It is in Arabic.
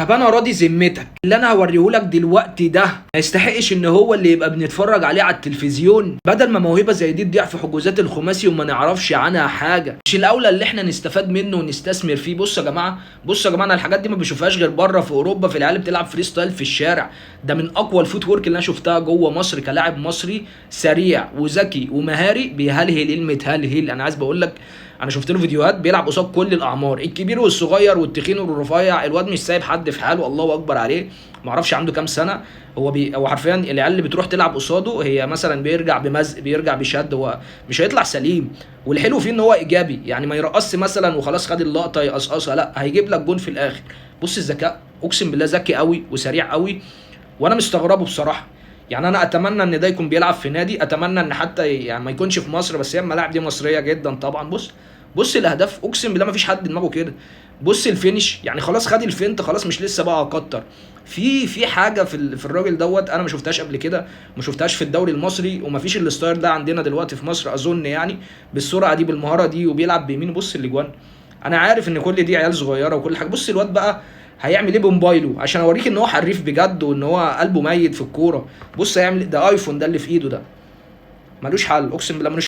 طب انا راضي ذمتك اللي انا هوريهولك دلوقتي ده ما يستحقش ان هو اللي يبقى بنتفرج عليه على التلفزيون؟ بدل ما موهبه زي دي تضيع في حجوزات الخماسي وما نعرفش عنها حاجه، مش الاولى اللي احنا نستفاد منه ونستثمر فيه؟ بصوا يا جماعه، بصوا يا جماعه، انا الحاجات دي ما بشوفهاش غير بره في اوروبا، في العيال بتلعب فري ستايل في الشارع. ده من اقوى الفوت ورك اللي انا شفتها جوه مصر كلاعب مصري سريع وذكي ومهاري بيهلهل المتهلهل. انا عايز بقول لك، انا شفت له فيديوهات بيلعب قصاد كل الاعمار، الكبير والصغير والتخين والرفيع، الواد مش سايب حد في حاله، الله اكبر عليه. ما اعرفش عنده كام سنه. هو حرفيا العيال اللي بتروح تلعب قصاده هي مثلا بيرجع بمزق، بيرجع بشد، هو مش هيطلع سليم. والحلو فيه ان هو ايجابي، يعني ما يرقصش مثلا وخلاص خد اللقطه يقصقصها، لا هيجيب لك جون في الاخر. بص الذكاء، اقسم بالله ذكي قوي وسريع قوي، وانا مستغربه بصراحه. يعني انا اتمنى ان ده يكون بيلعب في نادي، اتمنى ان حتى يعني ما يكونش في مصر، بس هي الملاعب دي مصريه جدا طبعا. بص الاهداف، اقسم بالله ما فيش حد دماغه كده. بص الفينش، يعني خلاص خد الفينت، خلاص مش لسه بقى اكتر. في حاجه في الراجل دوت انا ما شفتهاش قبل كده، ما شفتهاش في الدوري المصري، وما فيش الستايل ده عندنا دلوقتي في مصر اظن، يعني بالسرعه دي بالمهاره دي، وبيلعب بيمينه. بص الاجوان، انا عارف ان كل دي عيال صغيره وكل حاجه. بص الواد بقى هيعمل ايه بموبايله عشان اوريك ان هو حريف بجد وان هو قلبه ميت في الكوره. بص هيعمل ده ايفون ده اللي في ايده ده، ملوش حل، اقسم بالله ملوش